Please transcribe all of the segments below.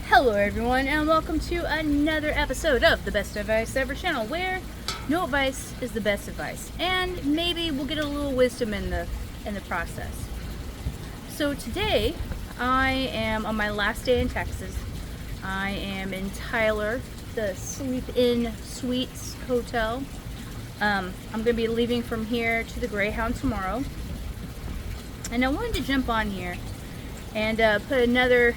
Hello everyone and welcome to another episode of the Best Advice Ever channel, where no advice is the best advice, and maybe we'll get a little wisdom in the process. So today I am on my last day in Texas. I am in Tyler, the Sleep Inn Suites Hotel. I'm going to be leaving from here to the Greyhound tomorrow, and I wanted to jump on here and put another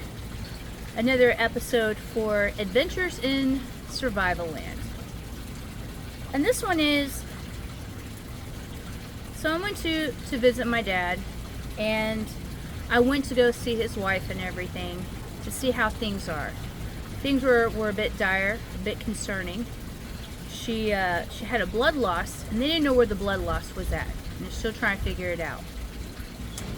episode for Adventures in Survival Land. And this one is, so I went to visit my dad, and I went to go see his wife and everything to see how things are. Things were a bit dire, a bit concerning. She had a blood loss, and they didn't know where the blood loss was at, and they're still trying to figure it out.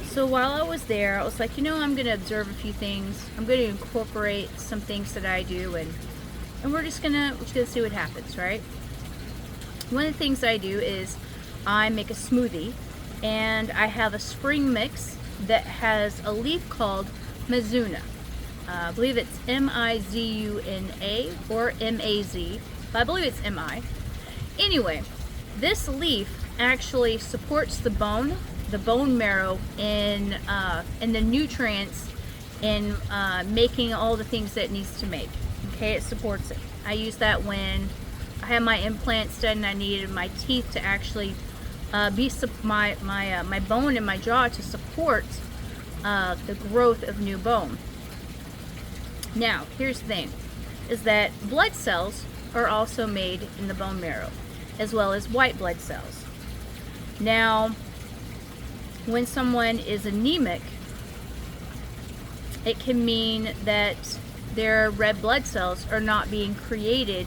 So while I was there, I was like, I'm going to observe a few things. I'm going to incorporate some things that I do, and we're just gonna see what happens, right? One of the things I do is I make a smoothie, and I have a spring mix that has a leaf called Mizuna. I believe it's M-I-Z-U-N-A or M-A-Z, but I believe it's M-I. Anyway, this leaf actually supports the bone marrow in the nutrients in making all the things that it needs to make. Okay, it supports it. I use that when I had my implants done and I needed my teeth to actually my bone in my jaw to support the growth of new bone. Now, here's the thing, is that blood cells are also made in the bone marrow, as well as white blood cells. Now, when someone is anemic, it can mean that their red blood cells are not being created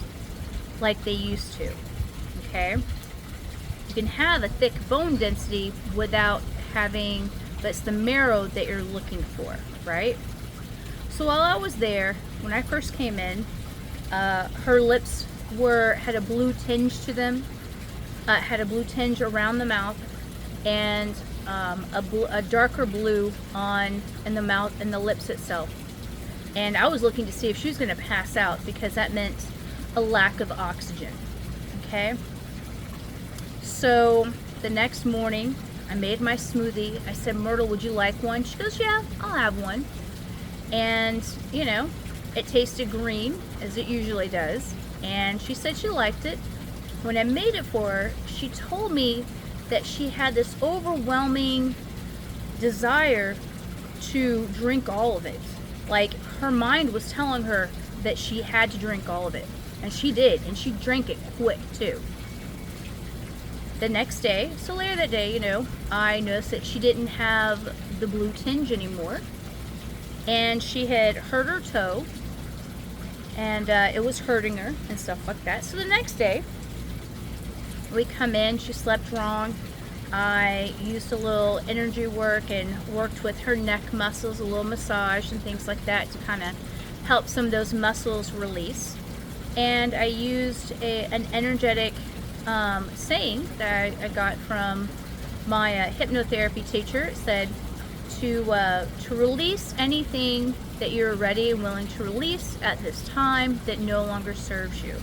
like they used to. Okay? You can have a thick bone density without having, but it's the marrow that you're looking for, right? So while I was there, when I first came in, her lips had a blue tinge to them, had a blue tinge around the mouth, and a darker blue in the mouth and the lips itself. And I was looking to see if she was going to pass out, because that meant a lack of oxygen. Okay? So the next morning, I made my smoothie. I said, "Myrtle, would you like one?" She goes, "Yeah, I'll have one." And, it tasted green, as it usually does. And she said she liked it. When I made it for her, she told me that she had this overwhelming desire to drink all of it. Like, her mind was telling her that she had to drink all of it. And she did, and she drank it quick too. The next day, so later that day, I noticed that she didn't have the blue tinge anymore. And she had hurt her toe, and it was hurting her and stuff like that. So the next day, we come in, she slept wrong. I used a little energy work and worked with her neck muscles, a little massage and things like that to kind of help some of those muscles release. And I used an energetic saying that I got from my hypnotherapy teacher. It said to release anything that you're ready and willing to release at this time that no longer serves you.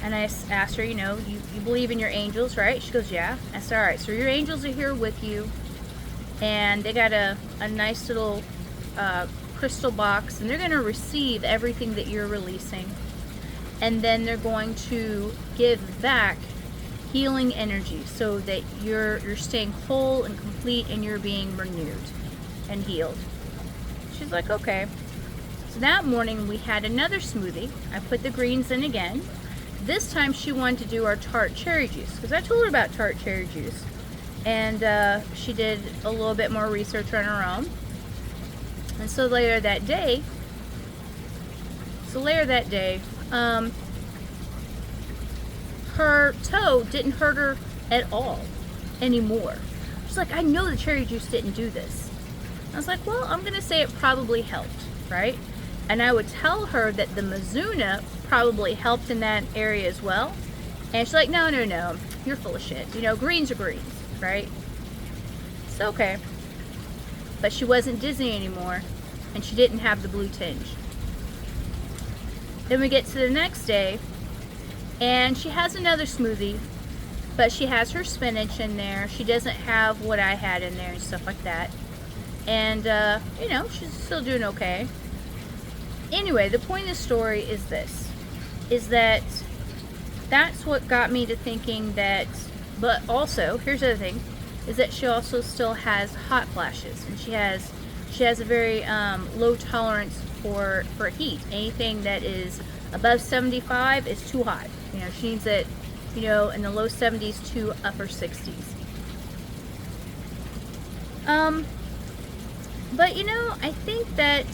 And I asked her, you believe in your angels, right? She goes, "Yeah." I said, "All right, so your angels are here with you, and they got a nice little crystal box, and they're going to receive everything that you're releasing, and then they're going to give back healing energy so that you're staying whole and complete, and you're being renewed and healed." She's like, "Okay." So that morning we had another smoothie. I put the greens in again. This time she wanted to do our tart cherry juice, because I told her about tart cherry juice, and she did a little bit more research on her own. And so later that day, her toe didn't hurt her at all anymore. She's like, "I know the cherry juice didn't do this." I was like, "Well, I'm gonna say it probably helped, right?" And I would tell her that the Mizuna probably helped in that area as well. And she's like, no, you're full of shit. Greens are greens, right? It's okay. But she wasn't dizzy anymore, and she didn't have the blue tinge. Then we get to the next day, and she has another smoothie, but she has her spinach in there. She doesn't have what I had in there and stuff like that. And, you know, she's still doing okay. Anyway, the point of the story is this, is that that's what got me to thinking that, but also, here's the other thing, is that she also still has hot flashes, and she has a very low tolerance for heat. Anything that is above 75 is too hot. You know, she needs it, you know, in the low 70s to upper 60s. But you know, I think that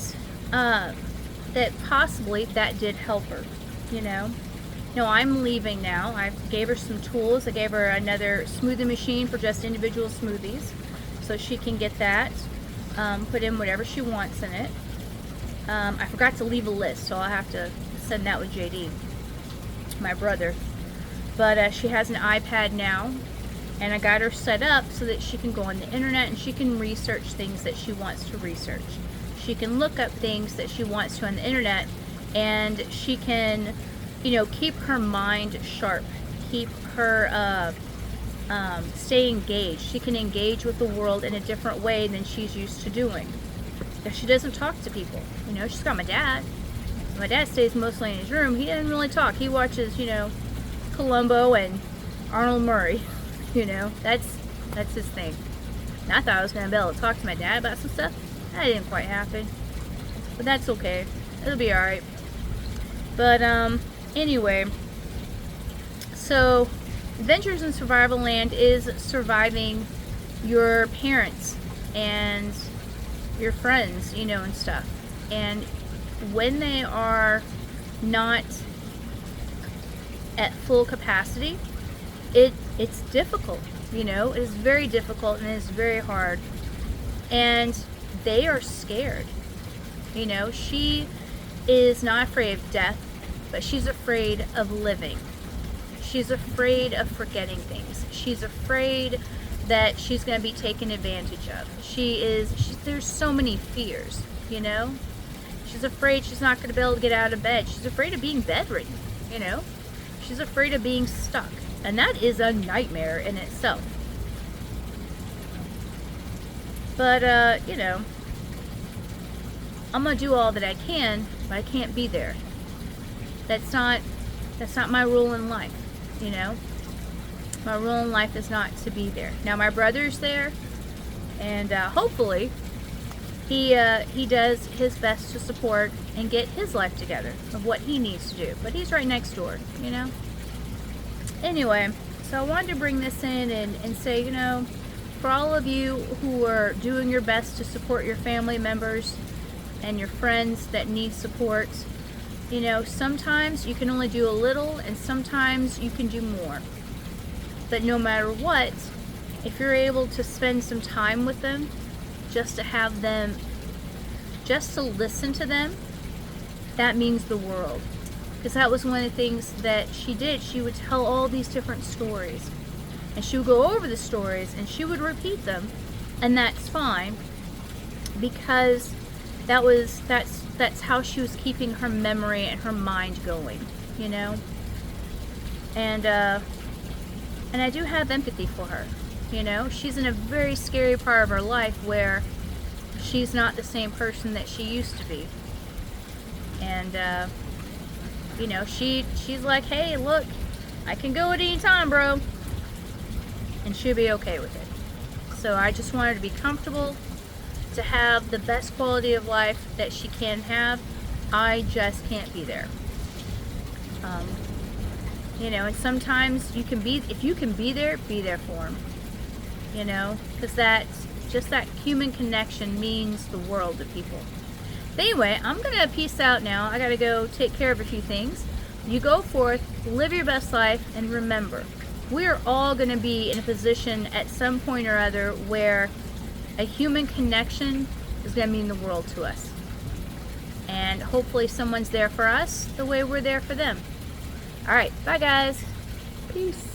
that possibly that did help her. You know, no, I'm leaving now. I gave her some tools. I gave her another smoothie machine for just individual smoothies, so she can get that, put in whatever she wants in it. I forgot to leave a list, so I'll have to send that with JD, my brother. But she has an iPad now, and I got her set up so that she can go on the internet and she can research things that she wants to research. She can look up things that she wants to on the internet, and she can, you know, keep her mind sharp, keep her stay engaged. She can engage with the world in a different way than she's used to doing. Because she doesn't talk to people. You know, she's got my dad. My dad stays mostly in his room. He doesn't really talk. He watches, you know, Columbo and Arnold Murray. You know, that's his thing. And I thought I was going to be able to talk to my dad about some stuff. That didn't quite happen. But that's okay. It'll be alright. But, anyway. So, Adventures in Survival Land is surviving your parents and your friends, you know, and stuff. And when they are not at full capacity, it's difficult, you know. It is very difficult and it is very hard. And they are scared. You know, she is not afraid of death, but she's afraid of living. She's afraid of forgetting things. She's afraid that she's going to be taken advantage of. There's so many fears, you know. She's afraid she's not going to be able to get out of bed. She's afraid of being bedridden, you know. She's afraid of being stuck. And that is a nightmare in itself. But, you know, I'm going to do all that I can, but I can't be there. That's not my rule in life, you know. My rule in life is not to be there. Now, my brother's there, and hopefully he does his best to support and get his life together of what he needs to do. But he's right next door, you know. Anyway, so I wanted to bring this in and say, you know, for all of you who are doing your best to support your family members and your friends that need support, you know, sometimes you can only do a little and sometimes you can do more. But no matter what, if you're able to spend some time with them, just to have them, just to listen to them, that means the world. Because that was one of the things that she did. She would tell all these different stories. And she would go over the stories and she would repeat them. And that's fine. Because that's how she was keeping her memory and her mind going, you know. And I do have empathy for her, you know. She's in a very scary part of her life where she's not the same person that she used to be. And you know, she's like, hey, look, I can go at any time, bro. And she'll be okay with it. So I just want her to be comfortable, to have the best quality of life that she can have. I just can't be there. You know, and sometimes you can be, if you can be there for them. You know, because just that human connection means the world to people. But anyway, I'm going to peace out now. I got to go take care of a few things. You go forth, live your best life, and remember, we are all going to be in a position at some point or other where a human connection is going to mean the world to us. And hopefully someone's there for us the way we're there for them. All right, bye guys. Peace.